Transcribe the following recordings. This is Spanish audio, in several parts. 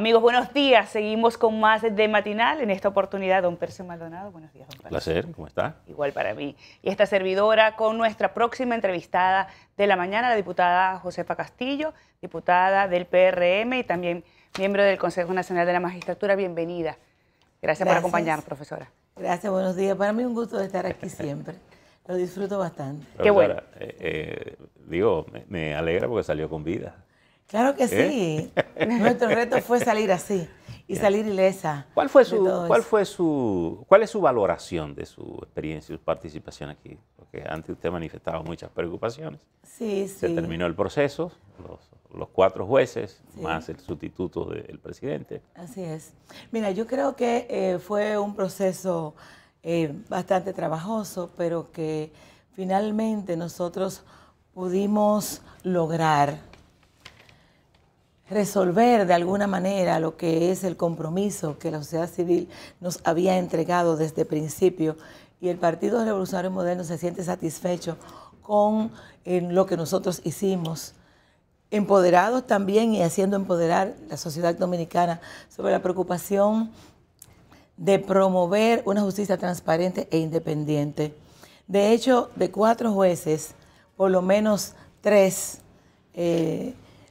Amigos, buenos días. Seguimos con más de Matinal. En esta oportunidad, don Percio Maldonado. Buenos días, don Percio. Placer, ¿cómo está? Igual para mí. Y esta servidora con nuestra próxima entrevistada de la mañana, la diputada Josefa Castillo, diputada del PRM y también miembro del Consejo Nacional de la Magistratura. Bienvenida. Gracias por acompañarnos, profesora. Gracias, buenos días. Para mí es un gusto de estar aquí siempre. Lo disfruto bastante. Qué bueno. Me alegra porque salió con vida. Claro que sí. Nuestro reto fue salir así y salir ilesa. ¿Cuál es su valoración de su experiencia y su participación aquí? Porque antes usted manifestaba muchas preocupaciones. Sí. Se terminó el proceso, los 4 jueces, más el sustituto del presidente. Así es. Mira, yo creo que fue un proceso bastante trabajoso, pero que finalmente nosotros pudimos lograr resolver de alguna manera lo que es el compromiso que la sociedad civil nos había entregado desde el principio, y el Partido Revolucionario Moderno se siente satisfecho con lo que nosotros hicimos, empoderados también y haciendo empoderar la sociedad dominicana sobre la preocupación de promover una justicia transparente e independiente. De hecho, de 4 jueces, por lo menos 3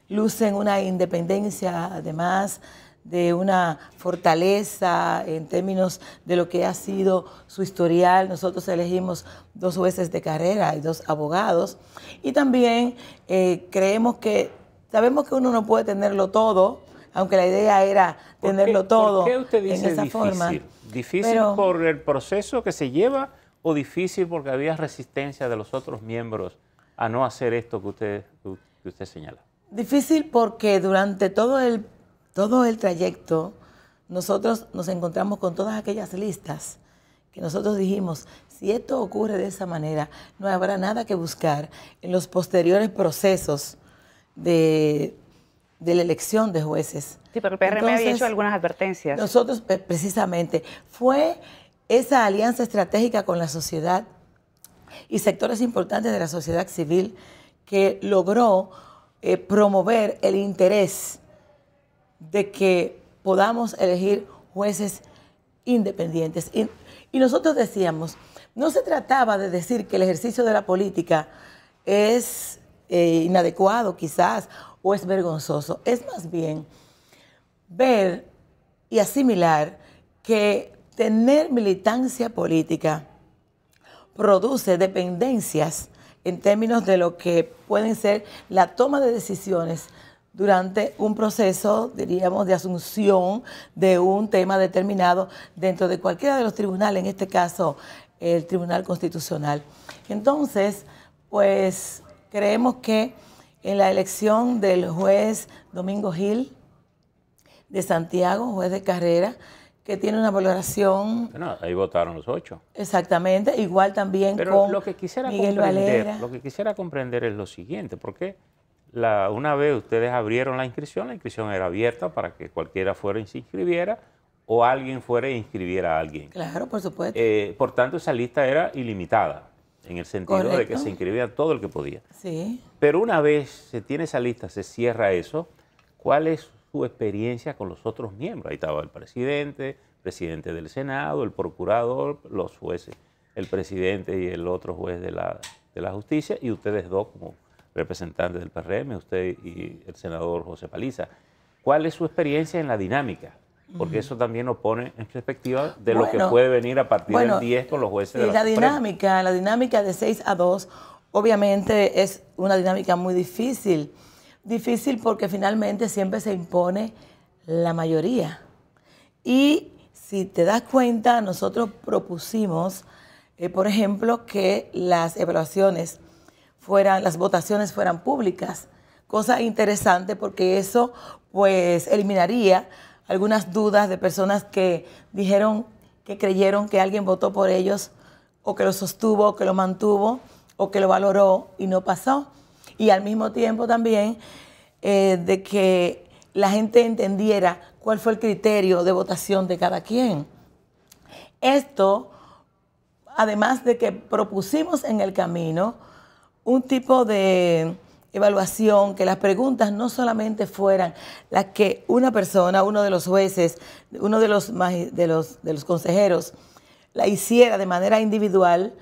lucen una independencia, además de una fortaleza en términos de lo que ha sido su historial. Nosotros elegimos 2 jueces de carrera y 2 abogados. Y también sabemos que uno no puede tenerlo todo, aunque la idea era tenerlo todo. ¿Por qué usted dice en esa difícil? forma. ¿Difícil por el proceso que se lleva o difícil porque había resistencia de los otros miembros a no hacer esto que usted señala? Difícil porque durante todo el trayecto nosotros nos encontramos con todas aquellas listas que nosotros dijimos, si esto ocurre de esa manera, no habrá nada que buscar en los posteriores procesos de la elección de jueces. Sí, pero el PRM había hecho algunas advertencias. Nosotros, precisamente, fue esa alianza estratégica con la sociedad y sectores importantes de la sociedad civil que logró promover el interés de que podamos elegir jueces independientes. Y nosotros decíamos, no se trataba de decir que el ejercicio de la política es inadecuado quizás o es vergonzoso, es más bien ver y asimilar que tener militancia política produce dependencias en términos de lo que pueden ser la toma de decisiones durante un proceso, diríamos, de asunción de un tema determinado dentro de cualquiera de los tribunales, en este caso el Tribunal Constitucional. Entonces, pues creemos que en la elección del juez Domingo Gil de Santiago, juez de carrera, que tiene una valoración... Bueno, ahí votaron los 8. Exactamente, igual también pero con Miguel Valera. Lo que quisiera comprender es lo siguiente, porque una vez ustedes abrieron la inscripción era abierta para que cualquiera fuera y se inscribiera, o alguien fuera e inscribiera a alguien. Claro, por supuesto. Por tanto, esa lista era ilimitada, en el sentido de que se inscribía todo el que podía. Sí. Pero una vez se tiene esa lista, se cierra eso, ¿cuál es su experiencia con los otros miembros? Ahí estaba el presidente del Senado, el procurador, los jueces, el presidente y el otro juez de la justicia, y ustedes 2 como representantes del PRM, usted y el senador José Paliza. ¿Cuál es su experiencia en la dinámica? Porque eso también nos pone en perspectiva de lo que puede venir a partir del 10 con los jueces de la Suprema. La dinámica de 6-2 obviamente es una dinámica muy difícil. Difícil porque finalmente siempre se impone la mayoría. Y si te das cuenta, nosotros propusimos, por ejemplo, que las votaciones fueran públicas. Cosa interesante porque eso pues eliminaría algunas dudas de personas que dijeron que creyeron que alguien votó por ellos, o que lo sostuvo, o que lo mantuvo, o que lo valoró y no pasó. Y al mismo tiempo también de que la gente entendiera cuál fue el criterio de votación de cada quien. Esto, además de que propusimos en el camino un tipo de evaluación, que las preguntas no solamente fueran las que una persona, uno de los jueces, uno de los consejeros, la hiciera de manera individual,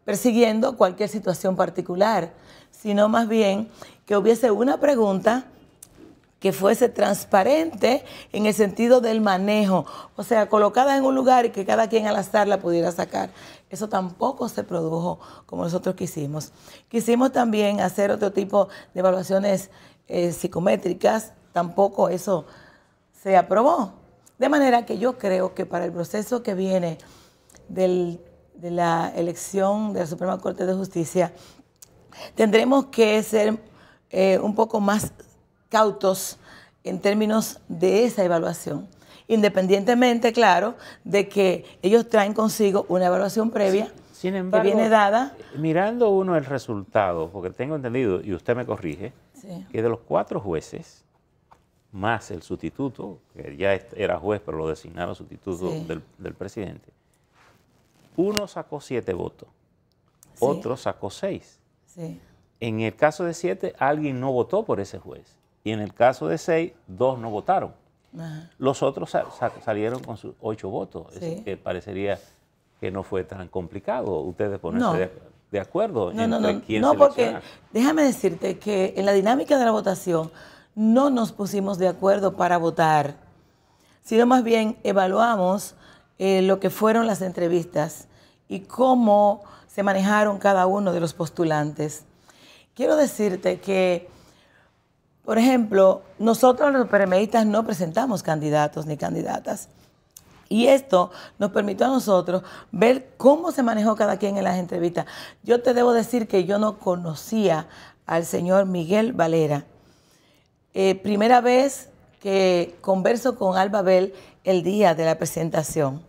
persiguiendo cualquier situación particular, sino más bien que hubiese una pregunta que fuese transparente en el sentido del manejo, o sea, colocada en un lugar y que cada quien al azar la pudiera sacar. Eso tampoco se produjo como nosotros quisimos. Quisimos también hacer otro tipo de evaluaciones psicométricas, tampoco eso se aprobó. De manera que yo creo que para el proceso que viene de la elección de la Suprema Corte de Justicia, tendremos que ser un poco más cautos en términos de esa evaluación, independientemente, claro, de que ellos traen consigo una evaluación previa. Sin embargo, que viene dada. Mirando uno el resultado, porque tengo entendido, y usted me corrige, Sí. que de los 4 jueces, más el sustituto, que ya era juez, pero lo designaron sustituto Sí. del presidente, uno sacó 7 votos, Sí. otro sacó 6. Sí. En el caso de 7, alguien no votó por ese juez. Y en el caso de 6, 2 no votaron. Ajá. Los otros salieron con sus 8 votos. Sí. Es decir, que parecería que no fue tan complicado ustedes ponerse No. de acuerdo No, entre quién no, porque seleccionar. déjame decirte que en la dinámica de la votación no nos pusimos de acuerdo para votar, sino más bien evaluamos lo que fueron las entrevistas y cómo se manejaron cada uno de los postulantes. Quiero decirte que, por ejemplo, nosotros los PRMistas no presentamos candidatos ni candidatas. Y esto nos permitió a nosotros ver cómo se manejó cada quien en las entrevistas. Yo te debo decir que yo no conocía al señor Miguel Valera. Primera vez que converso con Alba Bell el día de la presentación.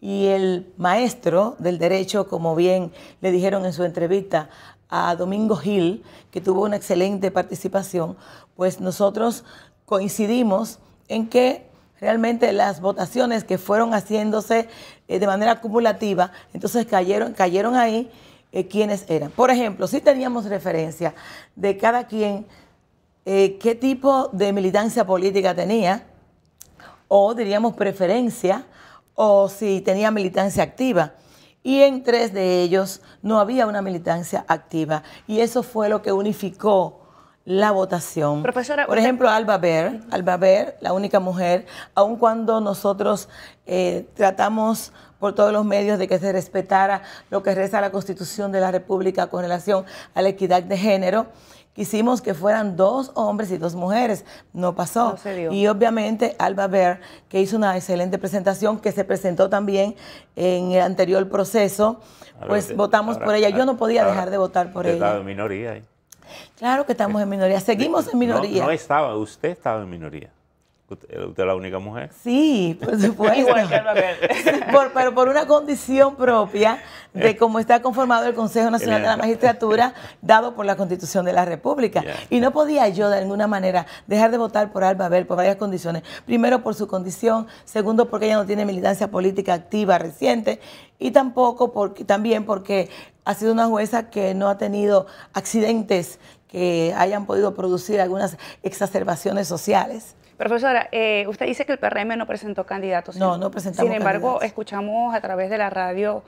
Y el maestro del derecho, como bien le dijeron en su entrevista a Domingo Gil, que tuvo una excelente participación, pues nosotros coincidimos en que realmente las votaciones que fueron haciéndose de manera acumulativa, entonces cayeron ahí quiénes eran. Por ejemplo, sí teníamos referencia de cada quien qué tipo de militancia política tenía, o diríamos preferencia, o si tenía militancia activa. Y en 3 de ellos no había una militancia activa. Y eso fue lo que unificó la votación. Profesora, por ejemplo, Alba Bell, la única mujer, aun cuando nosotros tratamos por todos los medios de que se respetara lo que reza la Constitución de la República con relación a la equidad de género, quisimos que fueran 2 hombres y 2 mujeres. No pasó. No se dio. Y obviamente Alba Bell, que hizo una excelente presentación, que se presentó también en el anterior proceso, pues votamos por ella. Yo no podía dejar de votar por ella. Estaba en minoría ahí. Claro que estamos en minoría. Seguimos en minoría. No estaba, usted estaba en minoría. Usted es la única mujer. Sí, por supuesto. Igual que Alba Bell. Pero por una condición propia de cómo está conformado el Consejo Nacional de la Magistratura, dado por la Constitución de la República. Yeah. Y no podía yo de ninguna manera dejar de votar por Alba Bell por varias condiciones. Primero, por su condición. Segundo, porque ella no tiene militancia política activa reciente. Y también porque ha sido una jueza que no ha tenido accidentes que hayan podido producir algunas exacerbaciones sociales. Profesora, usted dice que el PRM no presentó candidatos. No presentamos Sin embargo, candidatos. escuchamos a través de la radio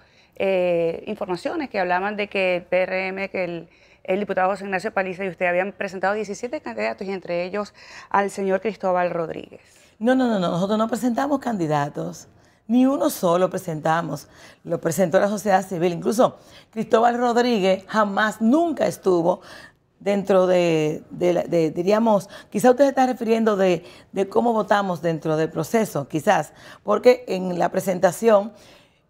informaciones que hablaban de que el PRM, que el diputado José Ignacio Paliza y usted habían presentado 17 candidatos y entre ellos al señor Cristóbal Rodríguez. No, nosotros no presentamos candidatos, ni uno solo presentamos, lo presentó la sociedad civil. Incluso Cristóbal Rodríguez nunca estuvo dentro diríamos, quizá usted se está refiriendo de cómo votamos dentro del proceso, quizás, porque en la presentación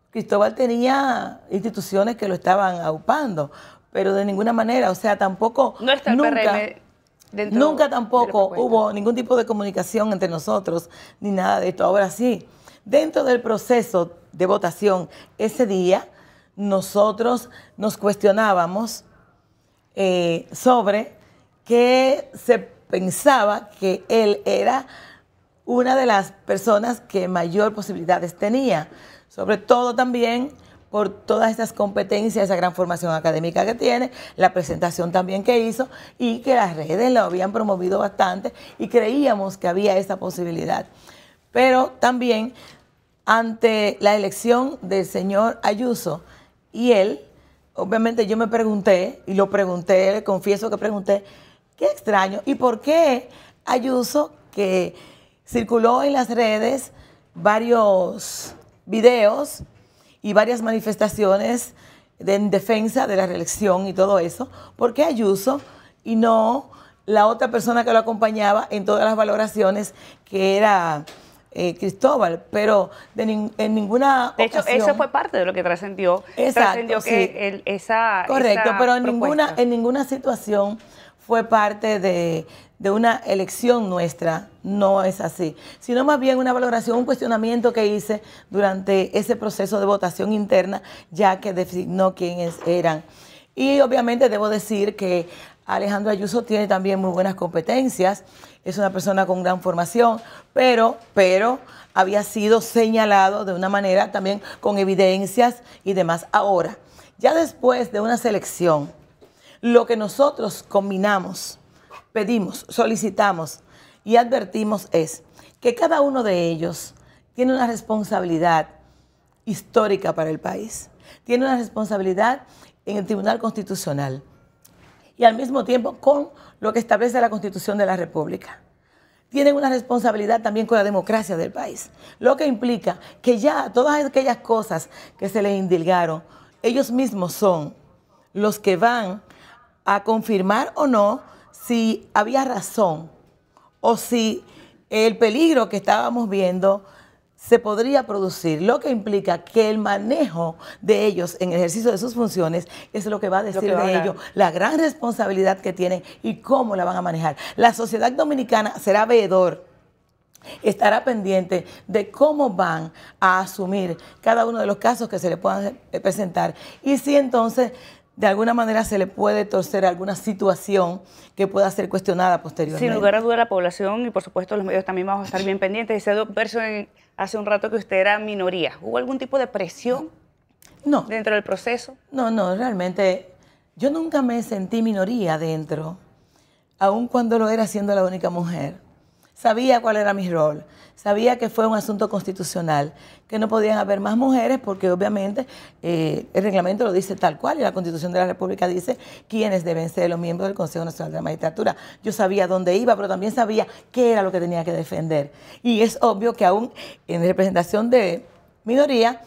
Cristóbal tenía instituciones que lo estaban aupando, pero de ninguna manera, o sea, tampoco, No está el PRM dentro nunca de la tampoco propuesta. hubo ningún tipo de comunicación entre nosotros, ni nada de esto. Ahora sí, dentro del proceso de votación ese día, nosotros nos cuestionábamos sobre que se pensaba que él era una de las personas que mayor posibilidades tenía, sobre todo también por todas esas competencias, esa gran formación académica que tiene, la presentación también que hizo y que las redes lo habían promovido bastante y creíamos que había esa posibilidad. Pero también ante la elección del señor Ayuso y él, obviamente yo me pregunté, y lo pregunté, le confieso que pregunté, qué extraño, ¿y por qué Ayuso, que circuló en las redes varios videos y varias manifestaciones en defensa de la reelección y todo eso, por qué Ayuso y no la otra persona que lo acompañaba en todas las valoraciones, que era Cristóbal? Pero en ninguna de hecho, ocasión, eso fue parte de lo que trascendió. Trascendió que correcto, esa pero propuesta. en ninguna situación fue parte de una elección nuestra, no es así, sino más bien una valoración, un cuestionamiento que hice durante ese proceso de votación interna, ya que designó quiénes eran. Y obviamente debo decir que Alejandro Ayuso tiene también muy buenas competencias, es una persona con gran formación, pero había sido señalado de una manera también con evidencias y demás. Ahora, ya después de una selección, lo que nosotros combinamos, pedimos, solicitamos y advertimos es que cada uno de ellos tiene una responsabilidad histórica para el país, tiene una responsabilidad en el Tribunal Constitucional y al mismo tiempo con lo que establece la Constitución de la República. Tienen una responsabilidad también con la democracia del país, lo que implica que ya todas aquellas cosas que se les indilgaron, ellos mismos son los que van a confirmar o no si había razón o si el peligro que estábamos viendo se podría producir, lo que implica que el manejo de ellos en el ejercicio de sus funciones es lo que va a decir de ellos la gran responsabilidad que tienen y cómo la van a manejar. La sociedad dominicana será veedor, estará pendiente de cómo van a asumir cada uno de los casos que se le puedan presentar y si entonces de alguna manera se le puede torcer alguna situación que pueda ser cuestionada posteriormente. Sin lugar a duda, la población y por supuesto los medios también vamos a estar bien pendientes. Dice Verso hace un rato que usted era minoría. ¿Hubo algún tipo de presión dentro del proceso? No, realmente yo nunca me sentí minoría dentro, aun cuando lo era siendo la única mujer. Sabía cuál era mi rol, sabía que fue un asunto constitucional, que no podían haber más mujeres porque obviamente el reglamento lo dice tal cual y la Constitución de la República dice quiénes deben ser los miembros del Consejo Nacional de la Magistratura. Yo sabía dónde iba, pero también sabía qué era lo que tenía que defender. Y es obvio que aún en representación de minoría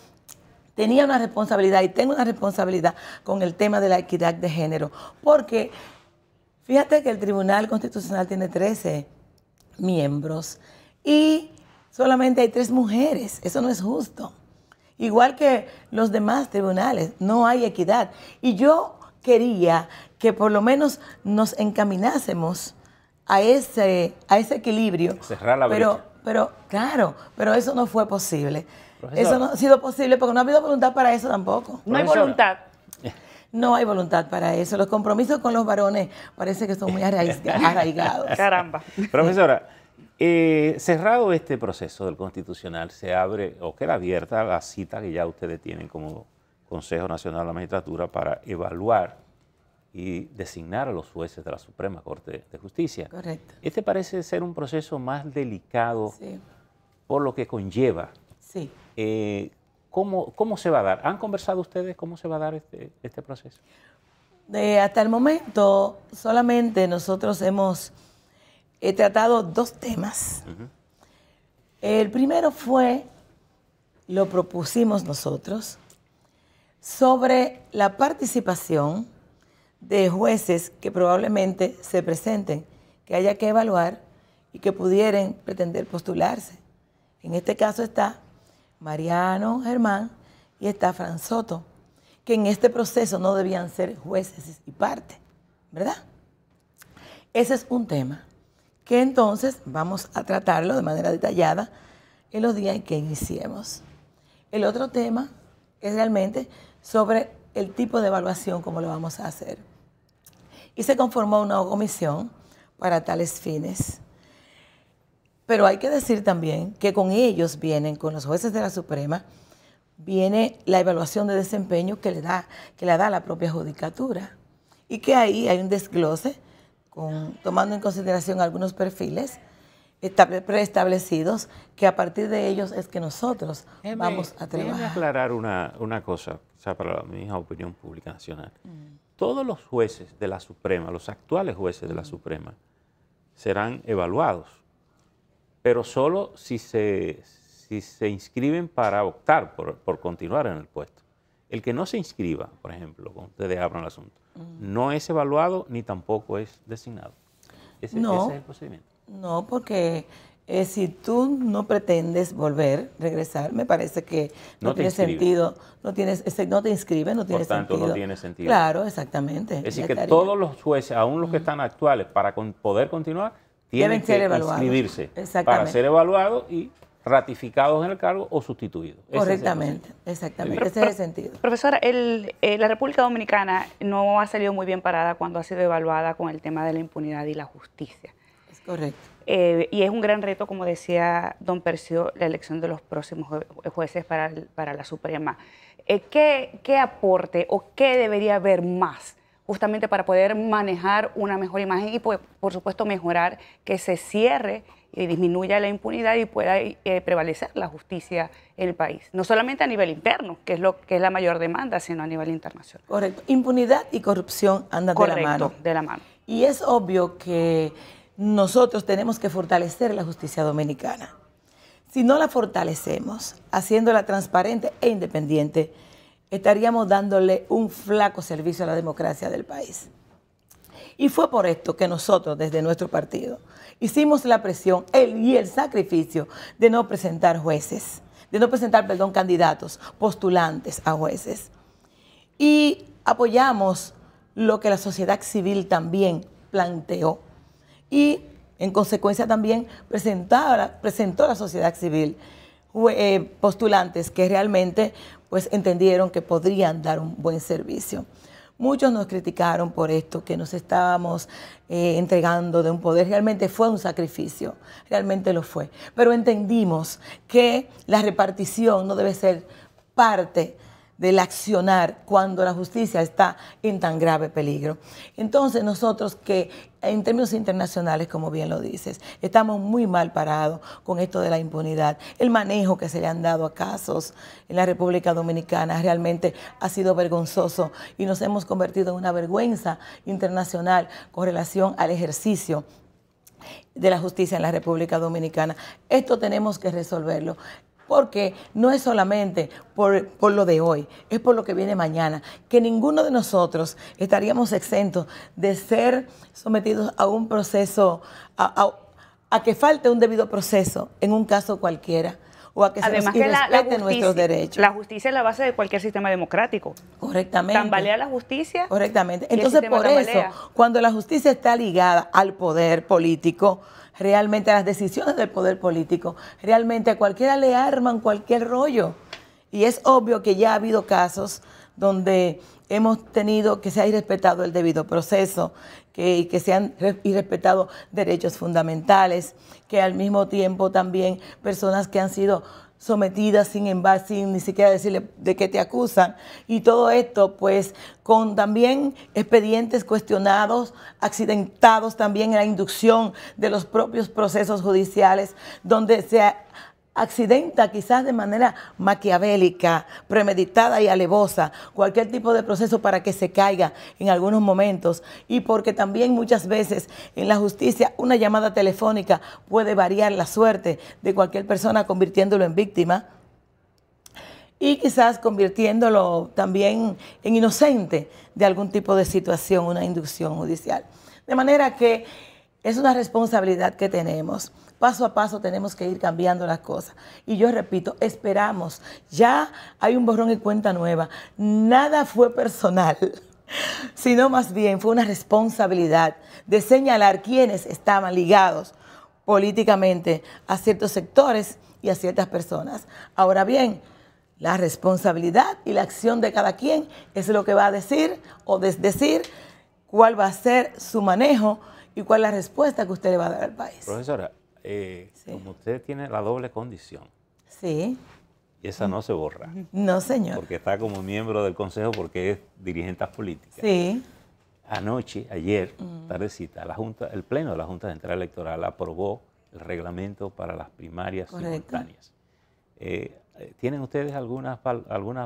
tenía una responsabilidad y tengo una responsabilidad con el tema de la equidad de género, porque fíjate que el Tribunal Constitucional tiene 13 miembros y solamente hay 3 mujeres. Eso no es justo. Igual que los demás tribunales, no hay equidad. Y yo quería que por lo menos nos encaminásemos a ese equilibrio. Cerrar la brecha. Pero claro, pero eso no fue posible. Profesora, eso no ha sido posible porque no ha habido voluntad para eso tampoco. No hay voluntad. No hay voluntad para eso. Los compromisos con los varones parece que son muy arraigados. Caramba. Profesora, cerrado este proceso del Constitucional, se abre o queda abierta la cita que ya ustedes tienen como Consejo Nacional de la Magistratura para evaluar y designar a los jueces de la Suprema Corte de Justicia. Correcto. Este parece ser un proceso más delicado por lo que conlleva. Sí. ¿Cómo se va a dar? ¿Han conversado ustedes cómo se va a dar este proceso? Hasta el momento solamente nosotros hemos tratado 2 temas. El primero lo propusimos nosotros, sobre la participación de jueces que probablemente se presenten, que haya que evaluar y que pudieran pretender postularse. En este caso está Mariano Germán y está Fran Soto, que en este proceso no debían ser jueces y parte, ¿verdad? Ese es un tema que entonces vamos a tratarlo de manera detallada en los días en que iniciemos. El otro tema es realmente sobre el tipo de evaluación, cómo lo vamos a hacer. Y se conformó una comisión para tales fines. Pero hay que decir también que con ellos vienen, con los jueces de la Suprema, viene la evaluación de desempeño que la da la propia judicatura. Y que ahí hay un desglose, tomando en consideración algunos perfiles preestablecidos, que a partir de ellos es que nosotros vamos a trabajar. Déjeme aclarar una cosa, o sea, para mi opinión pública nacional. Todos los jueces de la Suprema, los actuales jueces de la Suprema, serán evaluados, pero solo si se inscriben para optar por continuar en el puesto. El que no se inscriba, por ejemplo, cuando ustedes abran el asunto, no es evaluado ni tampoco es designado. Ese es el procedimiento. No, porque si tú no pretendes regresar, me parece que no tiene sentido, no te inscribes, no tiene sentido. Por tanto, no tiene sentido. Claro, exactamente. Es decir, que todos los jueces, aún los que están actuales, para poder continuar, tienen que inscribirse para ser evaluados y ratificados en el cargo o sustituidos. Correctamente, exactamente. Ese es el sentido. Profesora, la República Dominicana no ha salido muy bien parada cuando ha sido evaluada con el tema de la impunidad y la justicia. Es correcto. Y es un gran reto, como decía don Percio, la elección de los próximos jueces para la Suprema. ¿Qué aporte o qué debería haber más justamente para poder manejar una mejor imagen y, por supuesto, mejorar que se cierre y disminuya la impunidad y pueda prevalecer la justicia en el país? No solamente a nivel interno, que es la mayor demanda, sino a nivel internacional. Correcto. Impunidad y corrupción andan de la mano. De la mano. Y es obvio que nosotros tenemos que fortalecer la justicia dominicana. Si no la fortalecemos, haciéndola transparente e independiente, estaríamos dándole un flaco servicio a la democracia del país. Y fue por esto que nosotros, desde nuestro partido, hicimos la presión y el sacrificio de no presentar candidatos, postulantes a jueces. Y apoyamos lo que la sociedad civil también planteó. Y en consecuencia también presentó la sociedad civil postulantes que realmente pues entendieron que podrían dar un buen servicio. Muchos nos criticaron por esto, que nos estábamos entregando de un poder. Realmente fue un sacrificio, realmente lo fue. Pero entendimos que la repartición no debe ser parte del accionar cuando la justicia está en tan grave peligro. Entonces nosotros que en términos internacionales, como bien lo dices, estamos muy mal parados con esto de la impunidad. El manejo que se le han dado a casos en la República Dominicana realmente ha sido vergonzoso y nos hemos convertido en una vergüenza internacional con relación al ejercicio de la justicia en la República Dominicana. Esto tenemos que resolverlo. Porque no es solamente por lo de hoy, es por lo que viene mañana, que ninguno de nosotros estaríamos exentos de ser sometidos a un proceso, a que falte un debido proceso en un caso cualquiera, o a que además se nos irrespeten nuestros derechos. La justicia es la base de cualquier sistema democrático. Correctamente. Tambalea la justicia. Correctamente. Entonces, por eso, cuando la justicia está ligada al poder político, realmente a las decisiones del poder político, realmente a cualquiera le arman cualquier rollo. Y es obvio que ya ha habido casos donde hemos tenido que se ha irrespetado el debido proceso, que se han irrespetado derechos fundamentales, que al mismo tiempo también personas que han sido sometidas sin ni siquiera decirle de qué te acusan, y todo esto pues con también expedientes cuestionados, accidentados también en la inducción de los propios procesos judiciales, donde se accidenta quizás de manera maquiavélica, premeditada y alevosa cualquier tipo de proceso para que se caiga en algunos momentos, y porque también muchas veces en la justicia una llamada telefónica puede variar la suerte de cualquier persona convirtiéndolo en víctima y quizás convirtiéndolo también en inocente de algún tipo de situación, una inducción judicial. De manera que es una responsabilidad que tenemos. Paso a paso tenemos que ir cambiando las cosas. Y yo repito, esperamos. Ya hay un borrón y cuenta nueva. Nada fue personal, sino más bien fue una responsabilidad de señalar quiénes estaban ligados políticamente a ciertos sectores y a ciertas personas. Ahora bien, la responsabilidad y la acción de cada quien es lo que va a decir o desdecir cuál va a ser su manejo y cuál es la respuesta que usted le va a dar al país. Profesora, sí. como usted tiene la doble condición, sí, Y esa no se borra. No, señor. Porque está como miembro del Consejo porque es dirigente política. Sí. Anoche, ayer, tardecita, el Pleno de la Junta Central Electoral aprobó el reglamento para las primarias simultáneas. ¿Tienen ustedes alguna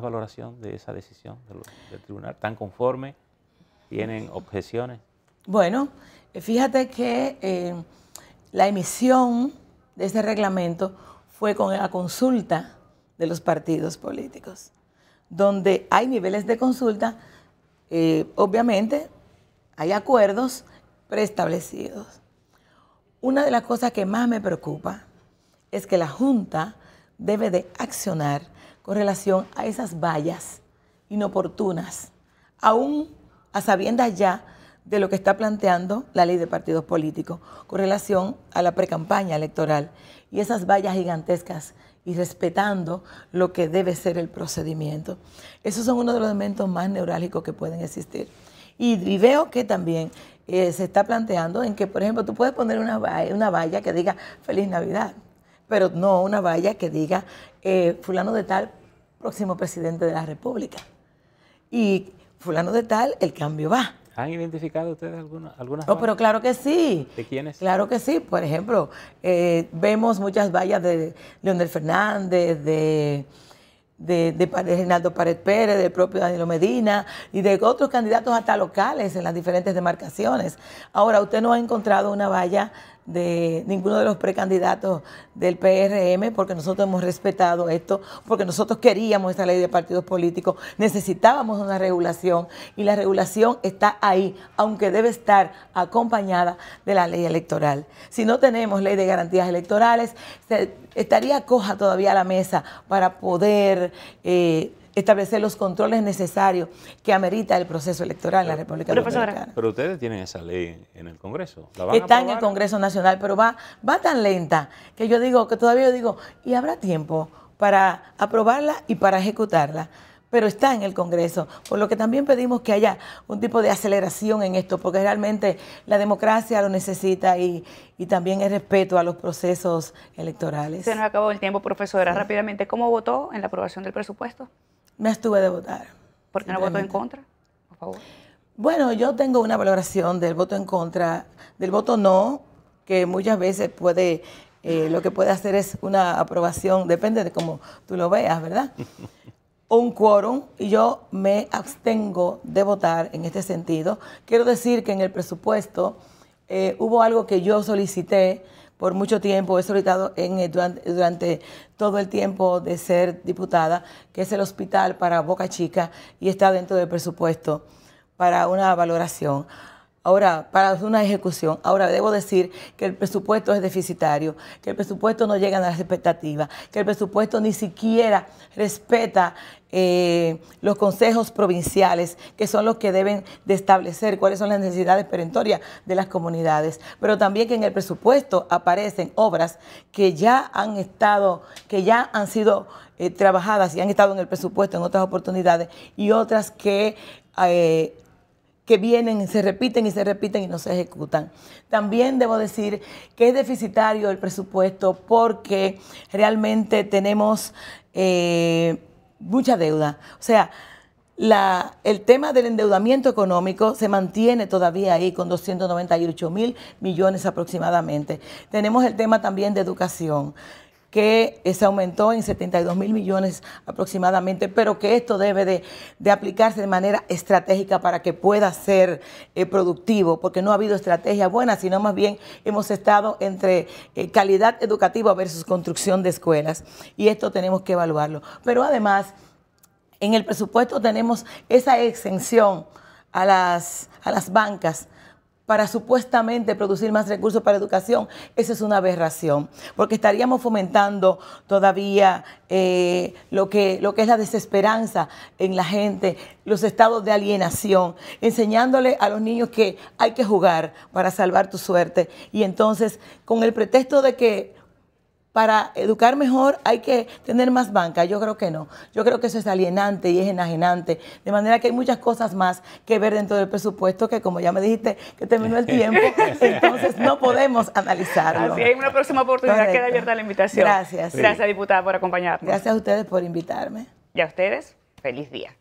valoración de esa decisión del tribunal? ¿Están conformes? ¿Tienen objeciones? Bueno, fíjate que la emisión de ese reglamento fue con la consulta de los partidos políticos, donde hay niveles de consulta, obviamente hay acuerdos preestablecidos. Una de las cosas que más me preocupa es que la Junta debe de accionar con relación a esas vallas inoportunas, aún a sabiendas ya de lo que está planteando la ley de partidos políticos con relación a la precampaña electoral y esas vallas gigantescas y respetando lo que debe ser el procedimiento. Esos son uno de los elementos más neurálgicos que pueden existir. Y veo que también se está planteando en que, por ejemplo, tú puedes poner una valla que diga Feliz Navidad, pero no una valla que diga fulano de tal, próximo presidente de la República. Y fulano de tal, el cambio va. ¿Han identificado ustedes algunas No, pero claro que sí. ¿De quiénes? Claro que sí. Por ejemplo, vemos muchas vallas de Leonel Fernández, de Reinaldo Pared Pérez, del propio Danilo Medina y de otros candidatos hasta locales en las diferentes demarcaciones. Ahora, usted no ha encontrado una valla de ninguno de los precandidatos del PRM, porque nosotros hemos respetado esto, porque nosotros queríamos esta ley de partidos políticos, necesitábamos una regulación y la regulación está ahí, aunque debe estar acompañada de la ley electoral. Si no tenemos ley de garantías electorales, estaría coja todavía la mesa para poder establecer los controles necesarios que amerita el proceso electoral en la República Dominicana. Pero ustedes tienen esa ley en el Congreso. ¿La van Está a aprobar? en el Congreso Nacional, pero va tan lenta que yo digo, que todavía yo digo, ¿y habrá tiempo para aprobarla y para ejecutarla? Pero está en el Congreso, por lo que también pedimos que haya un tipo de aceleración en esto, porque realmente la democracia lo necesita y también el respeto a los procesos electorales. Se nos acabó el tiempo, profesora. Sí. Rápidamente, ¿cómo votó en la aprobación del presupuesto? Me abstuve de votar. ¿Por qué no votó en contra? Por favor. Bueno, yo tengo una valoración del voto en contra, del voto no, que muchas veces puede, lo que puede hacer es una aprobación, depende de cómo tú lo veas, ¿verdad? Un quórum, y yo me abstengo de votar en este sentido. Quiero decir que en el presupuesto hubo algo que yo solicité por mucho tiempo, he solicitado durante todo el tiempo de ser diputada, que es el hospital para Boca Chica, y está dentro del presupuesto para una valoración. Ahora, para una ejecución. Ahora, debo decir que el presupuesto es deficitario, que el presupuesto no llega a las expectativas, que el presupuesto ni siquiera respeta los consejos provinciales, que son los que deben de establecer cuáles son las necesidades perentorias de las comunidades. Pero también que en el presupuesto aparecen obras que ya han sido trabajadas y han estado en el presupuesto en otras oportunidades, y otras que vienen, se repiten y no se ejecutan. También debo decir que es deficitario el presupuesto porque realmente tenemos mucha deuda. O sea, el tema del endeudamiento económico se mantiene todavía ahí con 298.000 millones aproximadamente. Tenemos el tema también de educación, que se aumentó en 72.000 millones aproximadamente, pero que esto debe de aplicarse de manera estratégica para que pueda ser productivo, porque no ha habido estrategia buena, sino más bien hemos estado entre calidad educativa versus construcción de escuelas, y esto tenemos que evaluarlo. Pero además, en el presupuesto tenemos esa exención a las bancas para supuestamente producir más recursos para educación. Eso es una aberración, porque estaríamos fomentando todavía lo que es la desesperanza en la gente, los estados de alienación, enseñándole a los niños que hay que jugar para salvar tu suerte. Y entonces, con el pretexto de que para educar mejor hay que tener más banca. Yo creo que no. Yo creo que eso es alienante y es enajenante. De manera que hay muchas cosas más que ver dentro del presupuesto que, como ya me dijiste, que terminó el tiempo, entonces no podemos analizarlo. Así hay una próxima oportunidad. Correcto. Queda abierta la invitación. Gracias. Gracias, diputada, por acompañarnos. Gracias a ustedes por invitarme. Y a ustedes, feliz día.